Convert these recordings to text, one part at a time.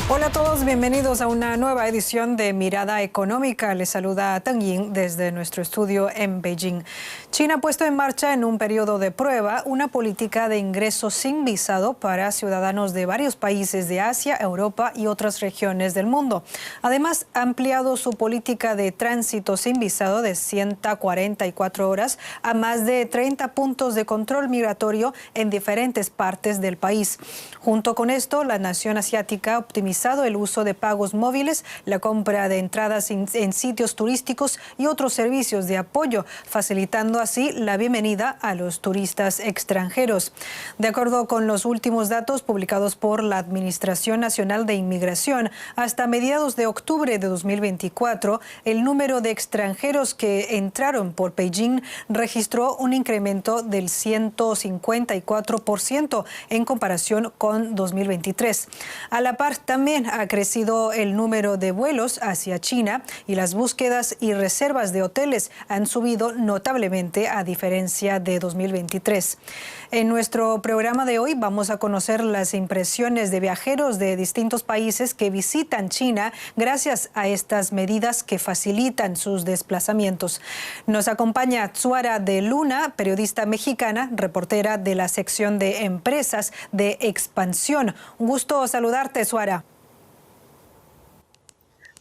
Hola a todos, bienvenidos a una nueva edición de Mirada Económica. Les saluda Tang Ying desde nuestro estudio en Beijing. China ha puesto en marcha en un periodo de prueba una política de ingresos sin visado para ciudadanos de varios países de Asia, Europa y otras regiones del mundo. Además, ha ampliado su política de tránsito sin visado de 144 horas a más de 30 puntos de control migratorio en diferentes partes del país. Junto con esto, la nación asiática ha optimizado el uso de pagos móviles, la compra de entradas en sitios turísticos y otros servicios de apoyo, facilitando así la bienvenida a los turistas extranjeros. De acuerdo con los últimos datos publicados por la Administración Nacional de Inmigración, hasta mediados de octubre de 2024, el número de extranjeros que entraron por Beijing registró un incremento del 154% en comparación con 2023. A la par, también ha crecido el número de vuelos hacia China y las búsquedas y reservas de hoteles han subido notablemente a diferencia de 2023. En nuestro programa de hoy vamos a conocer las impresiones de viajeros de distintos países que visitan China gracias a estas medidas que facilitan sus desplazamientos. Nos acompaña Tsuara de Luna, periodista mexicana, reportera de la sección de empresas de Expansión. Un gusto saludarte, Tsuara.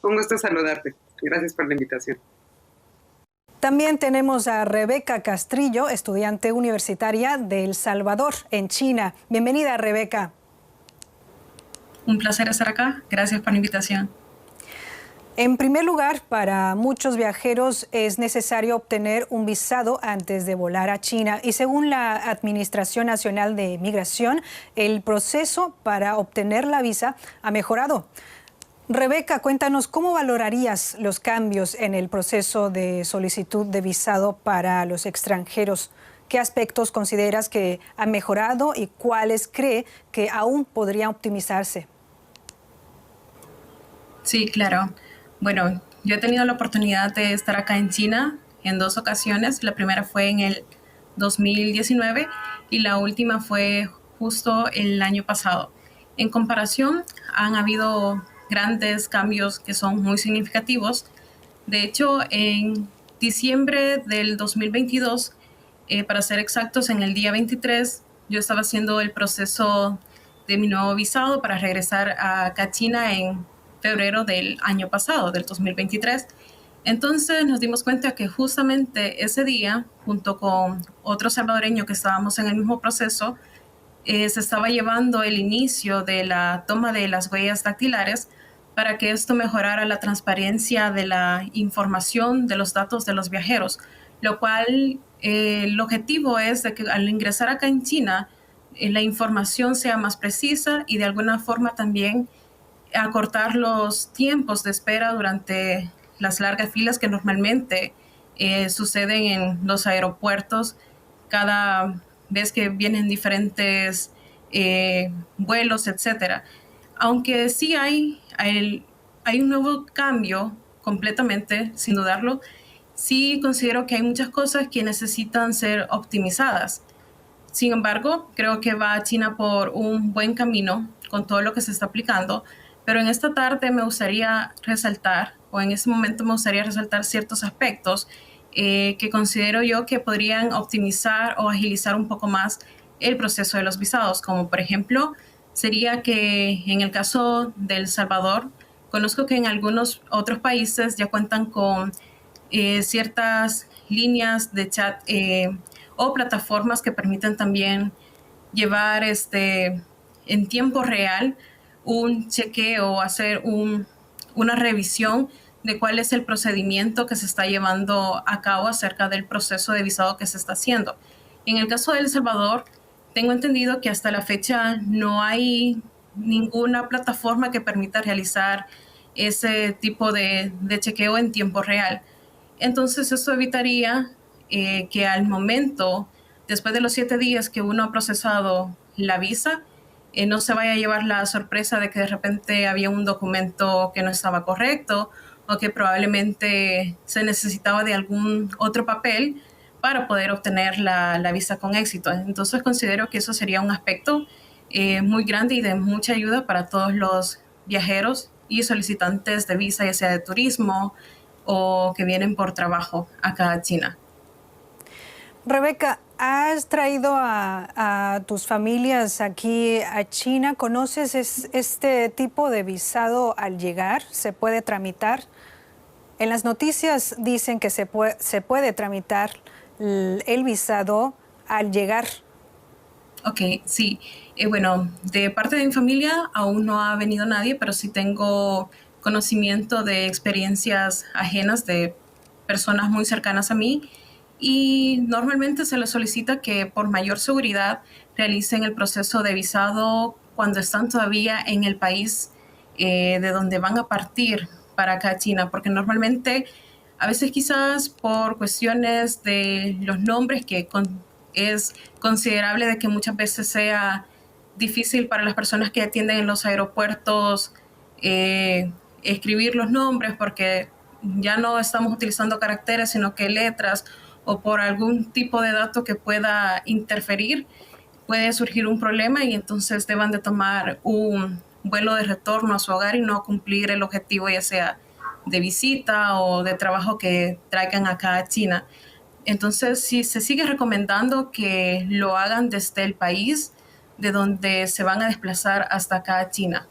Un gusto saludarte. Gracias por la invitación. También tenemos a Rebeca Castrillo, estudiante universitaria de El Salvador, en China. Bienvenida, Rebeca. Un placer estar acá. Gracias por la invitación. En primer lugar, para muchos viajeros es necesario obtener un visado antes de volar a China y según la Administración Nacional de Migración, el proceso para obtener la visa ha mejorado. Rebeca, cuéntanos, ¿cómo valorarías los cambios en el proceso de solicitud de visado para los extranjeros? ¿Qué aspectos consideras que han mejorado y cuáles cree que aún podrían optimizarse? Sí, claro. Bueno, yo he tenido la oportunidad de estar acá en China en 2 ocasiones. La primera fue en el 2019 y la última fue justo el año pasado. En comparación, han habido grandes cambios que son muy significativos. De hecho, en diciembre del 2022, para ser exactos, en el día 23, yo estaba haciendo el proceso de mi nuevo visado para regresar a China en febrero del año pasado, del 2023. Entonces nos dimos cuenta que justamente ese día, junto con otro salvadoreño que estábamos en el mismo proceso, se estaba llevando el inicio de la toma de las huellas dactilares para que esto mejorara la transparencia de la información de los datos de los viajeros, lo cual el objetivo es de que al ingresar acá en China, la información sea más precisa y de alguna forma también acortar los tiempos de espera durante las largas filas que normalmente suceden en los aeropuertos cada vez que vienen diferentes vuelos, etcétera. Aunque sí hay un nuevo cambio completamente, sin dudarlo, sí considero que hay muchas cosas que necesitan ser optimizadas. Sin embargo, creo que va a China por un buen camino con todo lo que se está aplicando, pero en esta tarde me gustaría resaltar, o en este momento me gustaría resaltar ciertos aspectos que considero yo que podrían optimizar o agilizar un poco más el proceso de los visados, como por ejemplo, sería que en el caso de El Salvador, conozco que en algunos otros países ya cuentan con ciertas líneas de chat o plataformas que permiten también llevar en tiempo real un chequeo o hacer una revisión de cuál es el procedimiento que se está llevando a cabo acerca del proceso de visado que se está haciendo. En el caso de El Salvador, tengo entendido que hasta la fecha no hay ninguna plataforma que permita realizar ese tipo de chequeo en tiempo real. Entonces, eso evitaría que al momento, después de los 7 días que uno ha procesado la visa, no se vaya a llevar la sorpresa de que de repente había un documento que no estaba correcto o que probablemente se necesitaba de algún otro papel para poder obtener la visa con éxito. Entonces considero que eso sería un aspecto muy grande y de mucha ayuda para todos los viajeros y solicitantes de visa, ya sea de turismo o que vienen por trabajo acá a China. Rebeca, ¿has traído a tus familias aquí a China? ¿Conoces este tipo de visado al llegar? ¿Se puede tramitar? En las noticias dicen que se puede tramitar el visado al llegar. Ok, sí. Bueno, de parte de mi familia aún no ha venido nadie, pero sí tengo conocimiento de experiencias ajenas de personas muy cercanas a mí y normalmente se les solicita que por mayor seguridad realicen el proceso de visado cuando están todavía en el país de donde van a partir para acá a China, porque normalmente a veces quizás por cuestiones de los nombres es considerable de que muchas veces sea difícil para las personas que atienden en los aeropuertos escribir los nombres porque ya no estamos utilizando caracteres, sino que letras o por algún tipo de dato que pueda interferir, puede surgir un problema y entonces deban de tomar un vuelo de retorno a su hogar y no cumplir el objetivo, ya sea de visita o de trabajo que traigan acá a China. Entonces, sí, se sigue recomendando que lo hagan desde el país de donde se van a desplazar hasta acá a China.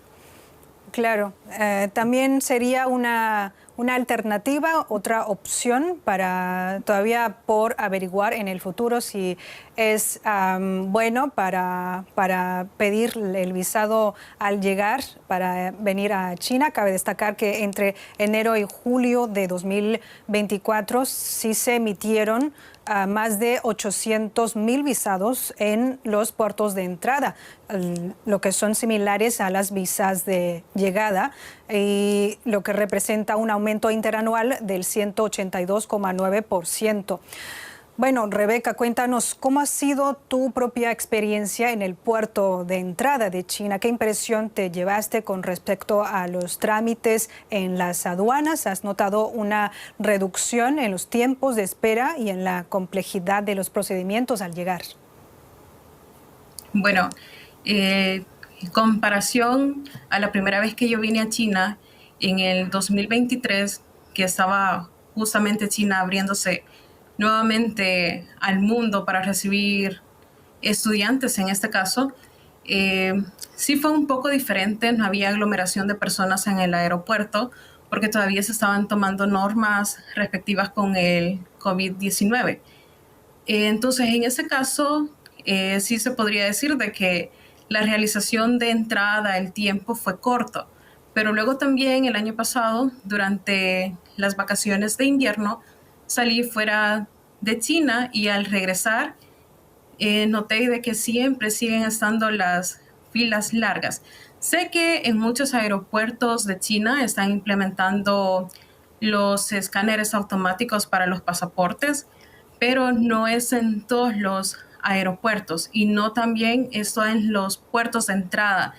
Claro, también sería una alternativa, otra opción para todavía por averiguar en el futuro si es bueno para pedir el visado al llegar para venir a China. Cabe destacar que entre enero y julio de 2024 sí se emitieron más de 800,000 visados en los puertos de entrada, lo que son similares a las visas de llegada, y lo que representa un aumento interanual del 182,9%. Bueno, Rebeca, cuéntanos, ¿cómo ha sido tu propia experiencia en el puerto de entrada de China? ¿Qué impresión te llevaste con respecto a los trámites en las aduanas? ¿Has notado una reducción en los tiempos de espera y en la complejidad de los procedimientos al llegar? Bueno, en comparación a la primera vez que yo vine a China en el 2023, que estaba justamente China abriéndose nuevamente al mundo para recibir estudiantes en este caso, sí fue un poco diferente, no había aglomeración de personas en el aeropuerto porque todavía se estaban tomando normas respectivas con el COVID-19. Entonces, en ese caso, sí se podría decir de que la realización de entrada, el tiempo fue corto, pero luego también el año pasado, durante las vacaciones de invierno, salí fuera de China y al regresar noté de que siempre siguen estando las filas largas. Sé que en muchos aeropuertos de China están implementando los escáneres automáticos para los pasaportes, pero no es en todos los aeropuertos y no también esto en los puertos de entrada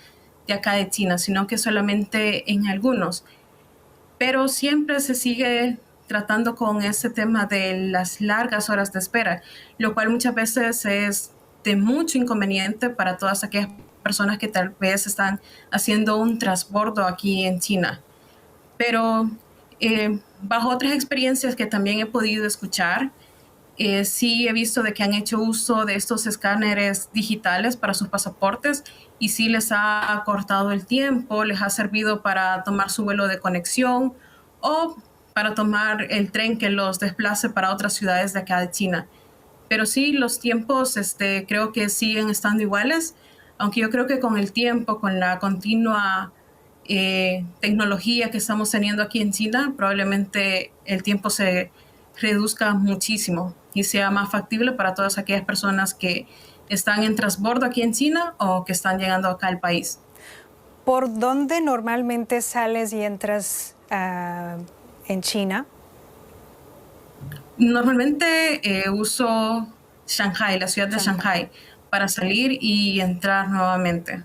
de acá de China, sino que solamente en algunos. Pero siempre se sigue tratando con ese tema de las largas horas de espera, lo cual muchas veces es de mucho inconveniente para todas aquellas personas que tal vez están haciendo un transbordo aquí en China. Pero bajo otras experiencias que también he podido escuchar, sí he visto de que han hecho uso de estos escáneres digitales para sus pasaportes y sí les ha acortado el tiempo, les ha servido para tomar su vuelo de conexión o para tomar el tren que los desplace para otras ciudades de acá de China. Pero sí, los tiempos creo que siguen estando iguales, aunque yo creo que con el tiempo, con la continua tecnología que estamos teniendo aquí en China, probablemente el tiempo se reduzca muchísimo y sea más factible para todas aquellas personas que están en transbordo aquí en China o que están llegando acá al país. ¿Por dónde normalmente sales y entras en China? Normalmente uso Shanghai, la ciudad de Shanghai, para salir y entrar nuevamente.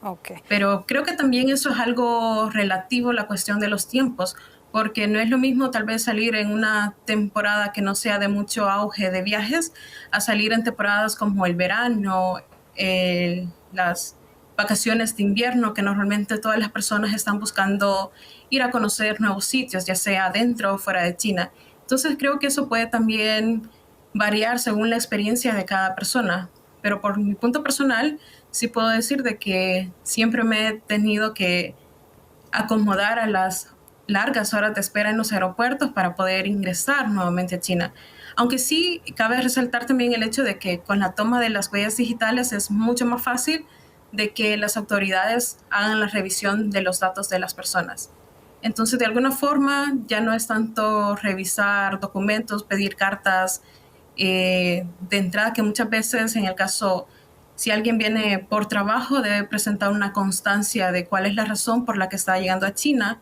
Okay. Pero creo que también eso es algo relativo a la cuestión de los tiempos, porque no es lo mismo tal vez salir en una temporada que no sea de mucho auge de viajes, a salir en temporadas como el verano, las vacaciones de invierno, que normalmente todas las personas están buscando ir a conocer nuevos sitios, ya sea dentro o fuera de China. Entonces creo que eso puede también variar según la experiencia de cada persona. Pero por mi punto personal, sí puedo decir de que siempre me he tenido que acomodar a las largas horas de espera en los aeropuertos para poder ingresar nuevamente a China. Aunque sí cabe resaltar también el hecho de que con la toma de las huellas digitales es mucho más fácil de que las autoridades hagan la revisión de los datos de las personas. Entonces, de alguna forma, ya no es tanto revisar documentos, pedir cartas de entrada, que muchas veces en el caso, si alguien viene por trabajo, debe presentar una constancia de cuál es la razón por la que está llegando a China.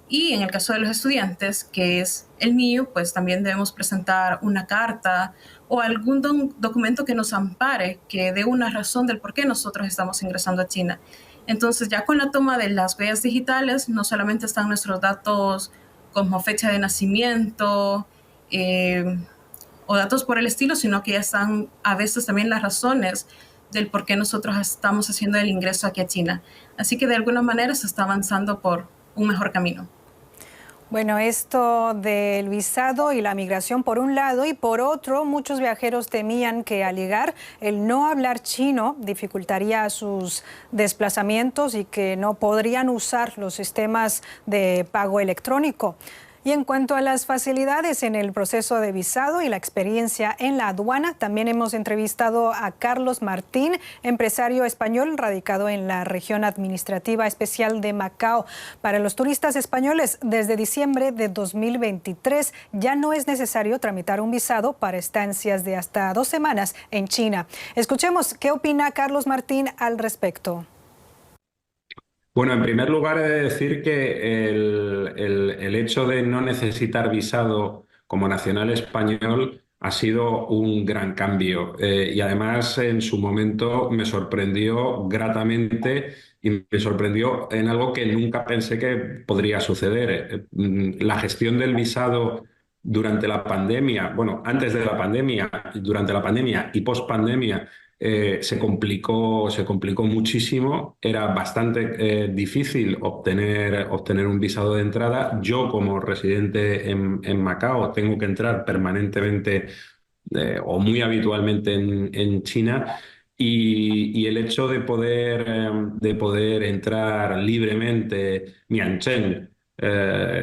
Y en el caso de los estudiantes, que es el mío, pues también debemos presentar una carta o algún documento que nos ampare, que dé una razón del por qué nosotros estamos ingresando a China. Entonces, ya con la toma de las huellas digitales, no solamente están nuestros datos como fecha de nacimiento o datos por el estilo, sino que ya están a veces también las razones del por qué nosotros estamos haciendo el ingreso aquí a China. Así que de alguna manera se está avanzando por un mejor camino. Bueno, esto del visado y la migración por un lado, y por otro, muchos viajeros temían que al llegar el no hablar chino dificultaría sus desplazamientos y que no podrían usar los sistemas de pago electrónico. Y en cuanto a las facilidades en el proceso de visado y la experiencia en la aduana, también hemos entrevistado a Carlos Martín, empresario español radicado en la región administrativa especial de Macao. Para los turistas españoles, desde diciembre de 2023 ya no es necesario tramitar un visado para estancias de hasta 2 semanas en China. Escuchemos qué opina Carlos Martín al respecto. Bueno, en primer lugar, he de decir que el hecho de no necesitar visado como nacional español ha sido un gran cambio y además en su momento me sorprendió gratamente y me sorprendió en algo que nunca pensé que podría suceder. La gestión del visado durante la pandemia, bueno, antes de la pandemia, durante la pandemia y post-pandemia, se complicó muchísimo. Era bastante difícil obtener un visado de entrada. Yo, como residente en Macao, tengo que entrar permanentemente o muy habitualmente en China. Y el hecho de poder entrar libremente Miancheng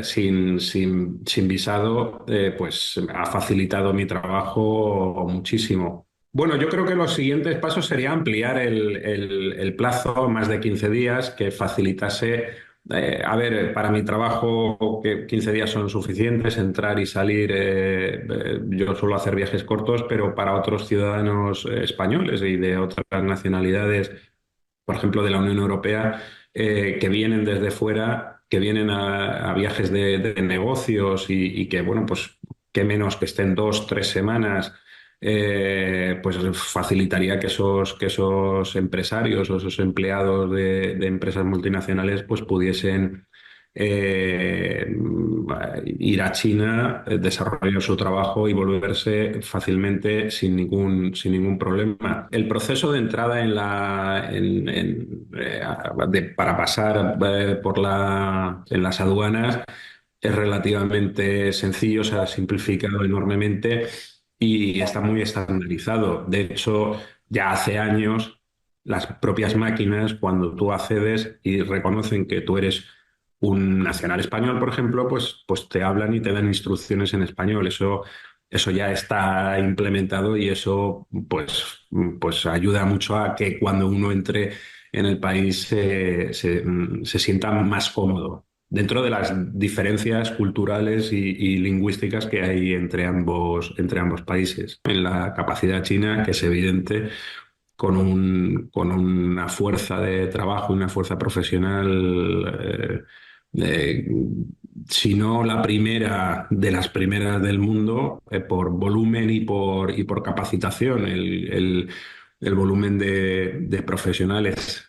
sin visado, pues ha facilitado mi trabajo muchísimo. Bueno, yo creo que los siguientes pasos sería ampliar el plazo más de 15 días, que facilitase, a ver, para mi trabajo que 15 días son suficientes, entrar y salir, yo suelo hacer viajes cortos, pero para otros ciudadanos españoles y de otras nacionalidades, por ejemplo, de la Unión Europea, que vienen desde fuera, que vienen a viajes de negocios y que, bueno, pues qué menos que estén 2, 3 semanas, pues facilitaría que esos empresarios o esos empleados de empresas multinacionales pues pudiesen ir a China, desarrollar su trabajo y volverse fácilmente sin ningún problema. El proceso de entrada para pasar en las aduanas es relativamente sencillo, se ha simplificado enormemente y está muy estandarizado. De hecho, ya hace años las propias máquinas, cuando tú accedes y reconocen que tú eres un nacional español, por ejemplo, pues te hablan y te dan instrucciones en español. Eso ya está implementado y eso pues ayuda mucho a que cuando uno entre en el país se sienta más cómodo, dentro de las diferencias culturales y lingüísticas que hay entre ambos países. En la capacidad china, que es evidente, con una fuerza de trabajo, una fuerza profesional, si no la primera de las primeras del mundo, por volumen y por capacitación. El volumen de profesionales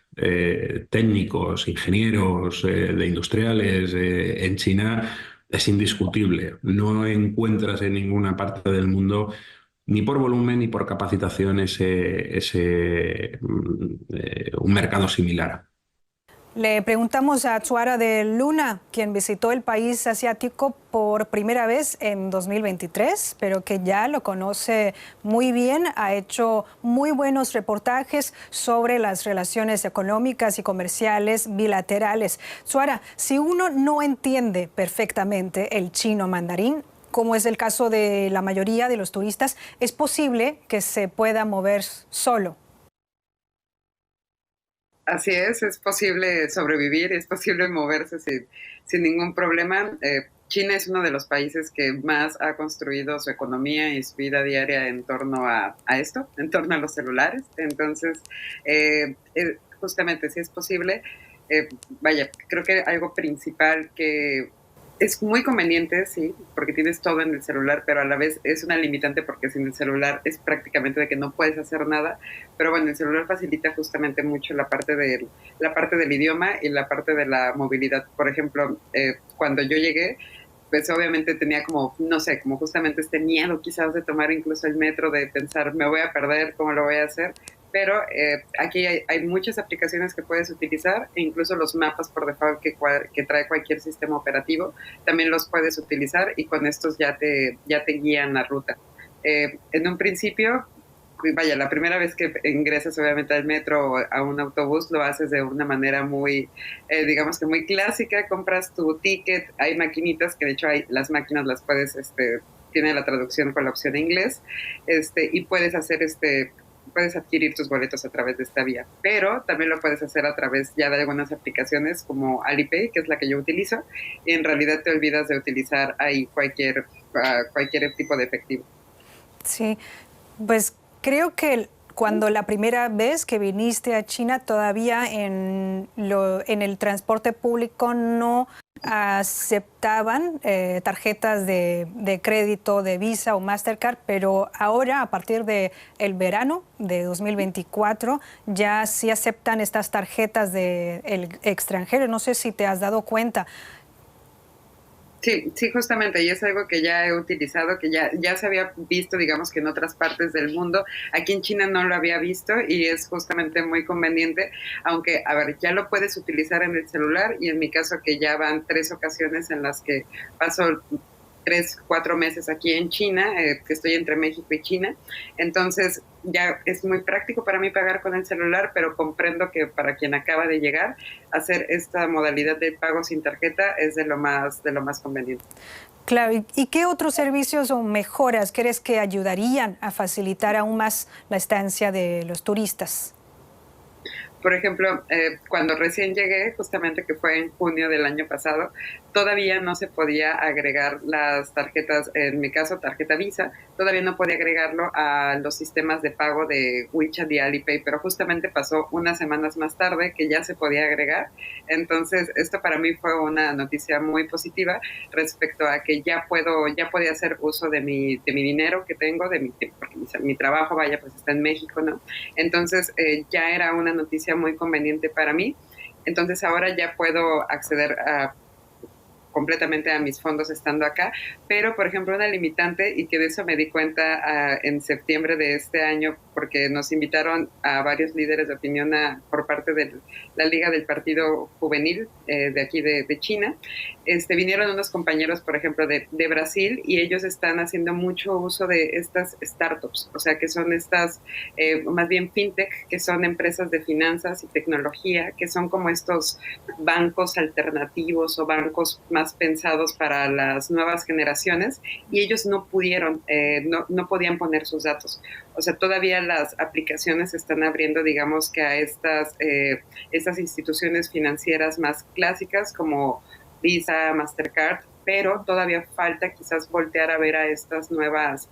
técnicos, ingenieros, de industriales en China es indiscutible. No encuentras en ninguna parte del mundo ni por volumen ni por capacitación un mercado similar. Le preguntamos a Chuara de Luna, quien visitó el país asiático por primera vez en 2023, pero que ya lo conoce muy bien, ha hecho muy buenos reportajes sobre las relaciones económicas y comerciales bilaterales. Chuara, si uno no entiende perfectamente el chino mandarín, como es el caso de la mayoría de los turistas, es posible que se pueda mover solo. Así es posible sobrevivir, es posible moverse sin ningún problema. China es uno de los países que más ha construido su economía y su vida diaria en torno a esto, en torno a los celulares. Entonces, justamente si es posible, vaya, creo que algo principal que es muy conveniente, sí, porque tienes todo en el celular, pero a la vez es una limitante porque sin el celular es prácticamente de que no puedes hacer nada. Pero bueno, el celular facilita justamente mucho la parte del idioma y la parte de la movilidad. Por ejemplo, cuando yo llegué, pues obviamente tenía como, no sé, como justamente este miedo quizás de tomar incluso el metro, de pensar, me voy a perder, ¿cómo lo voy a hacer? Pero aquí hay muchas aplicaciones que puedes utilizar e incluso los mapas por default que trae cualquier sistema operativo, también los puedes utilizar y con estos ya te guían la ruta. En un principio, vaya, la primera vez que ingresas obviamente al metro o a un autobús lo haces de una manera muy, digamos que muy clásica, compras tu ticket, hay maquinitas que de hecho las máquinas las puedes, tiene la traducción con la opción en inglés, y puedes hacer puedes adquirir tus boletos a través de esta vía, pero también lo puedes hacer a través ya de algunas aplicaciones como Alipay, que es la que yo utilizo, y en realidad te olvidas de utilizar ahí cualquier tipo de efectivo. Sí, pues creo que cuando la primera vez que viniste a China todavía en el transporte público no aceptaban tarjetas de crédito de Visa o Mastercard, pero ahora a partir del verano de 2024 ya sí aceptan estas tarjetas del extranjero. No sé si te has dado cuenta. Sí, justamente, y es algo que ya he utilizado, que ya se había visto, digamos que en otras partes del mundo. Aquí en China no lo había visto y es justamente muy conveniente, aunque, a ver, ya lo puedes utilizar en el celular y en mi caso que ya van 3 ocasiones en las que paso 3-4 meses aquí en China, que estoy entre México y China, entonces ya es muy práctico para mí pagar con el celular, pero comprendo que para quien acaba de llegar, hacer esta modalidad de pago sin tarjeta es de lo más conveniente. Claro, ¿y qué otros servicios o mejoras crees que ayudarían a facilitar aún más la estancia de los turistas? Por ejemplo, cuando recién llegué, justamente que fue en junio del año pasado, todavía no se podía agregar las tarjetas, en mi caso tarjeta Visa, todavía no podía agregarlo a los sistemas de pago de WeChat y Alipay, pero justamente pasó unas semanas más tarde que ya se podía agregar. Entonces, esto para mí fue una noticia muy positiva respecto a que ya podía hacer uso de mi dinero que tengo, porque mi trabajo, vaya, pues está en México, ¿no? Entonces, ya era una noticia muy conveniente para mí. Entonces ahora ya puedo acceder completamente a mis fondos estando acá, pero por ejemplo una limitante, y que de eso me di cuenta en septiembre de este año, porque nos invitaron a varios líderes de opinión por parte de la Liga del Partido Juvenil de aquí de China. Vinieron unos compañeros, por ejemplo, de Brasil, y ellos están haciendo mucho uso de estas startups, o sea, que son estas, más bien fintech, que son empresas de finanzas y tecnología, que son como estos bancos alternativos o bancos más pensados para las nuevas generaciones, y ellos no no podían poner sus datos. O sea, todavía las aplicaciones se están abriendo, digamos, que a estas instituciones financieras más clásicas como Visa, Mastercard, pero todavía falta quizás voltear a ver a estas nuevas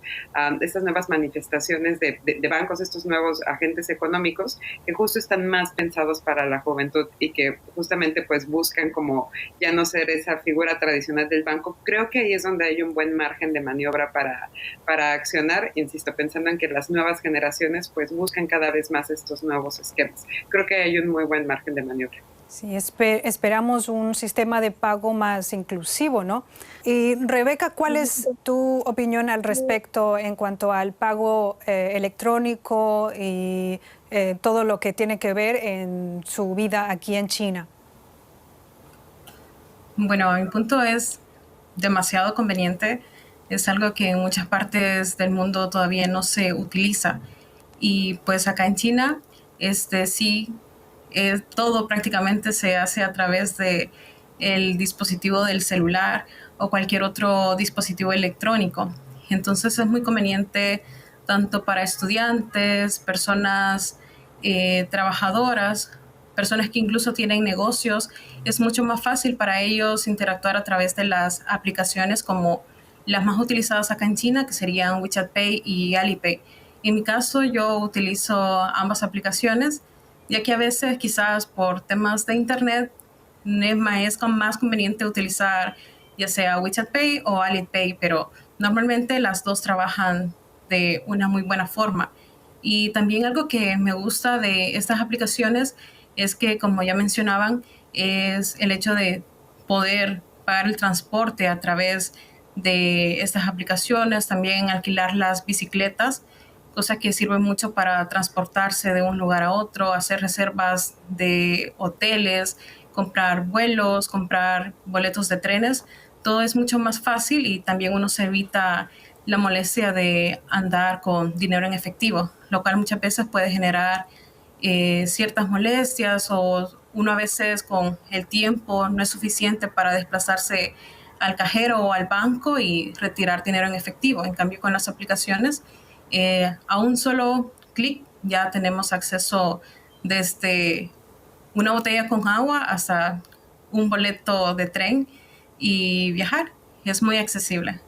manifestaciones de bancos, estos nuevos agentes económicos que justo están más pensados para la juventud y que justamente pues buscan como ya no ser esa figura tradicional del banco. Creo que ahí es donde hay un buen margen de maniobra para accionar, insisto, pensando en que las nuevas generaciones pues buscan cada vez más estos nuevos esquemas. Creo que hay un muy buen margen de maniobra. Sí, esperamos un sistema de pago más inclusivo, ¿no? Y Rebeca, ¿cuál es tu opinión al respecto en cuanto al pago electrónico y todo lo que tiene que ver en su vida aquí en China? Bueno, mi punto es demasiado conveniente. Es algo que en muchas partes del mundo todavía no se utiliza. Y pues acá en China, sí, todo prácticamente se hace a través de el dispositivo del celular o cualquier otro dispositivo electrónico. Entonces es muy conveniente tanto para estudiantes, personas trabajadoras, personas que incluso tienen negocios. Es mucho más fácil para ellos interactuar a través de las aplicaciones como las más utilizadas acá en China, que serían WeChat Pay y Alipay. En mi caso, yo utilizo ambas aplicaciones, ya que a veces quizás por temas de internet es más conveniente utilizar ya sea WeChat Pay o Alipay, pero normalmente las dos trabajan de una muy buena forma. Y también algo que me gusta de estas aplicaciones es que, como ya mencionaban, es el hecho de poder pagar el transporte a través de estas aplicaciones, también alquilar las bicicletas, cosa que sirve mucho para transportarse de un lugar a otro, hacer reservas de hoteles, comprar vuelos, comprar boletos de trenes. Todo es mucho más fácil y también uno se evita la molestia de andar con dinero en efectivo, lo cual muchas veces puede generar ciertas molestias, o uno a veces con el tiempo no es suficiente para desplazarse al cajero o al banco y retirar dinero en efectivo. En cambio, con las aplicaciones, a un solo clic ya tenemos acceso desde una botella con agua hasta un boleto de tren y viajar. Es muy accesible.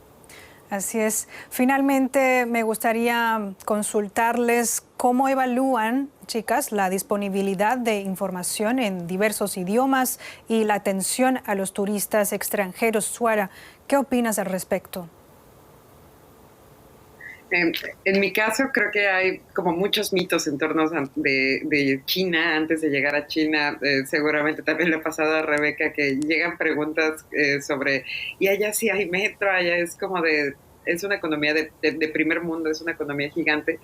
Así es. Finalmente, me gustaría consultarles cómo evalúan, chicas, la disponibilidad de información en diversos idiomas y la atención a los turistas extranjeros. Suara, ¿qué opinas al respecto? En mi caso, creo que hay como muchos mitos en torno de China. Antes de llegar a China, seguramente también le ha pasado a Rebeca que llegan preguntas sobre, y allá sí hay metro, allá es como es una economía de primer mundo, es una economía gigante.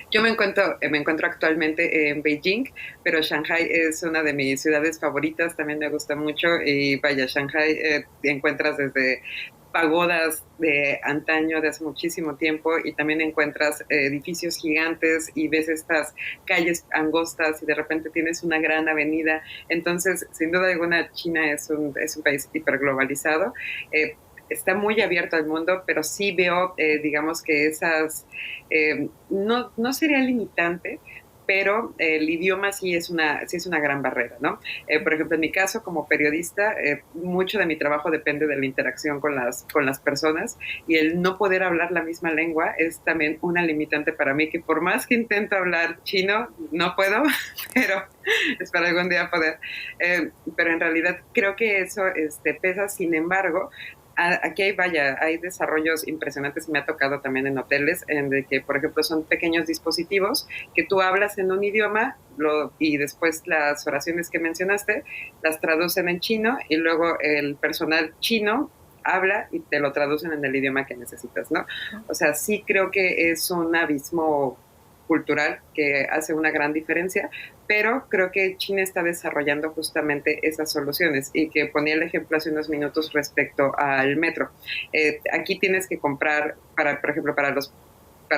Yo me encuentro actualmente en Beijing, pero Shanghai es una de mis ciudades favoritas, también me gusta mucho. Y vaya, Shanghai encuentras desde pagodas de antaño, de hace muchísimo tiempo, y también encuentras edificios gigantes y ves estas calles angostas y de repente tienes una gran avenida. Entonces, sin duda alguna, China es un país hiperglobalizado. Está muy abierto al mundo, pero sí veo, digamos que no sería limitante, pero el idioma sí es una gran barrera, ¿no? Por ejemplo, en mi caso, como periodista, mucho de mi trabajo depende de la interacción con las personas, y el no poder hablar la misma lengua es también una limitante para mí, que por más que intento hablar chino, no puedo, pero espero algún día poder. Pero en realidad creo que eso pesa. Sin embargo, aquí hay desarrollos impresionantes. Me ha tocado también en hoteles, de que, por ejemplo, son pequeños dispositivos que tú hablas en un idioma y después las oraciones que mencionaste las traducen en chino, y luego el personal chino habla y te lo traducen en el idioma que necesitas, ¿no? O sea, sí creo que es un abismo cultural que hace una gran diferencia, pero creo que China está desarrollando justamente esas soluciones, y que ponía el ejemplo hace unos minutos respecto al metro. Aquí tienes que comprar, por ejemplo, para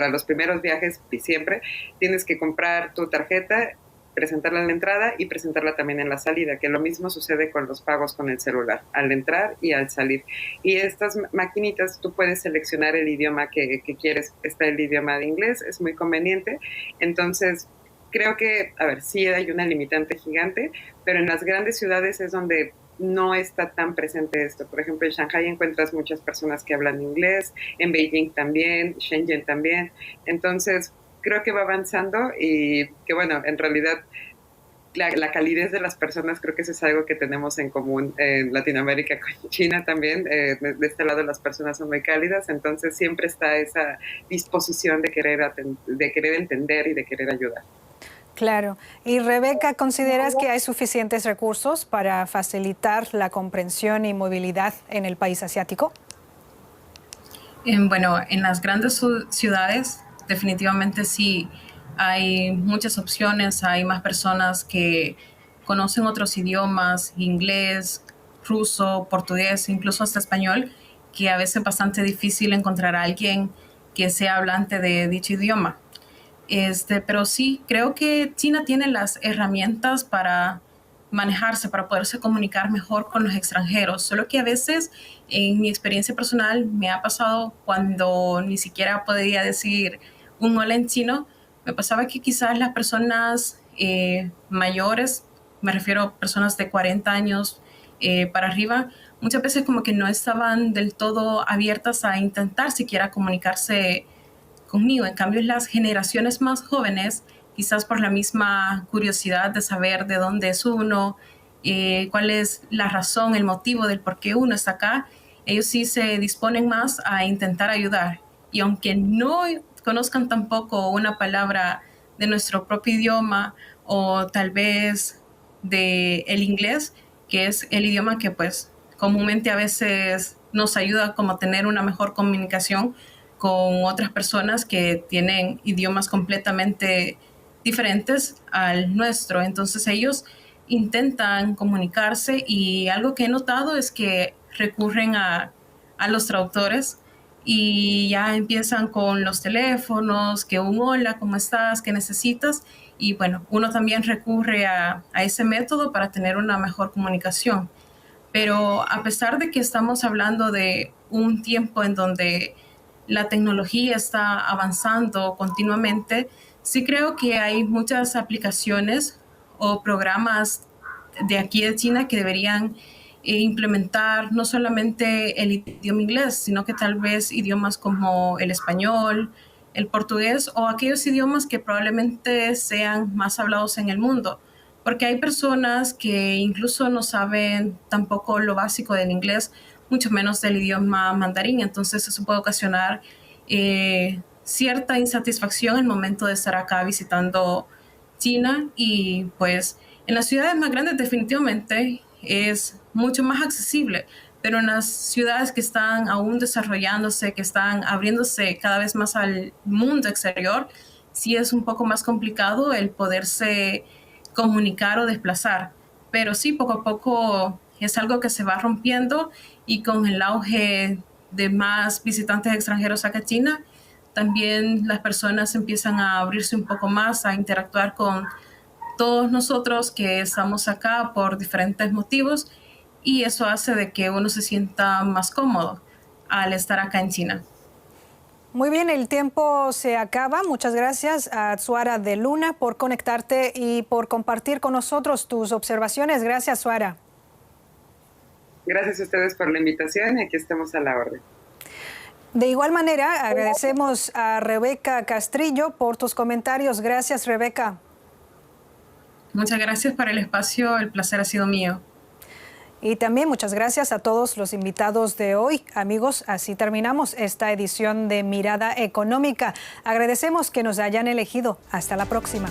los primeros viajes, y siempre tienes que comprar tu tarjeta, presentarla en la entrada y presentarla también en la salida, que lo mismo sucede con los pagos con el celular, al entrar y al salir. Y estas maquinitas tú puedes seleccionar el idioma que quieres. Está el idioma de inglés, es muy conveniente. Entonces, creo que, a ver, sí hay una limitante gigante, pero en las grandes ciudades es donde no está tan presente esto. Por ejemplo, en Shanghai encuentras muchas personas que hablan inglés, en Beijing también, Shenzhen también. Entonces, creo que va avanzando, y que, bueno, en realidad la calidez de las personas, creo que eso es algo que tenemos en común en Latinoamérica con China también. De este lado las personas son muy cálidas, entonces siempre está esa disposición de querer entender y de querer ayudar. Claro. Y Rebeca, ¿consideras que hay suficientes recursos para facilitar la comprensión y movilidad en el país asiático? Bueno, en las grandes ciudades definitivamente sí hay muchas opciones, hay más personas que conocen otros idiomas, inglés, ruso, portugués, incluso hasta español, que a veces es bastante difícil encontrar a alguien que sea hablante de dicho idioma. Pero sí, creo que China tiene las herramientas para manejarse, para poderse comunicar mejor con los extranjeros. Solo que a veces, en mi experiencia personal, me ha pasado cuando ni siquiera podía decir un hola en chino, me pasaba que quizás las personas mayores, me refiero a personas de 40 años para arriba, muchas veces como que no estaban del todo abiertas a intentar siquiera comunicarse conmigo. En cambio, las generaciones más jóvenes, quizás por la misma curiosidad de saber de dónde es uno, cuál es la razón, el motivo del por qué uno está acá, ellos sí se disponen más a intentar ayudar. Y aunque no conozcan tampoco una palabra de nuestro propio idioma o tal vez de el inglés, que es el idioma que pues comúnmente a veces nos ayuda como a tener una mejor comunicación con otras personas que tienen idiomas completamente diferentes al nuestro. Entonces ellos intentan comunicarse y algo que he notado es que recurren a los traductores y ya empiezan con los teléfonos, que un hola, ¿cómo estás? ¿Qué necesitas? Y bueno, uno también recurre a ese método para tener una mejor comunicación. Pero a pesar de que estamos hablando de un tiempo en donde la tecnología está avanzando continuamente, sí creo que hay muchas aplicaciones o programas de aquí de China que deberían implementar no solamente el idioma inglés, sino que tal vez idiomas como el español, el portugués o aquellos idiomas que probablemente sean más hablados en el mundo. Porque hay personas que incluso no saben tampoco lo básico del inglés, mucho menos del idioma mandarín. Entonces eso puede ocasionar cierta insatisfacción en el momento de estar acá visitando China. Y pues en las ciudades más grandes definitivamente es mucho más accesible, pero en las ciudades que están aún desarrollándose, que están abriéndose cada vez más al mundo exterior, sí es un poco más complicado el poderse comunicar o desplazar. Pero sí, poco a poco es algo que se va rompiendo y con el auge de más visitantes extranjeros acá a China, también las personas empiezan a abrirse un poco más, a interactuar con todos nosotros que estamos acá por diferentes motivos y eso hace de que uno se sienta más cómodo al estar acá en China. Muy bien, el tiempo se acaba. Muchas gracias a Suara de Luna por conectarte y por compartir con nosotros tus observaciones. Gracias, Suara. Gracias a ustedes por la invitación y aquí estamos a la orden. De igual manera, agradecemos a Rebeca Castrillo por tus comentarios. Gracias, Rebeca. Muchas gracias por el espacio. El placer ha sido mío. Y también muchas gracias a todos los invitados de hoy. Amigos, así terminamos esta edición de Mirada Económica. Agradecemos que nos hayan elegido. Hasta la próxima.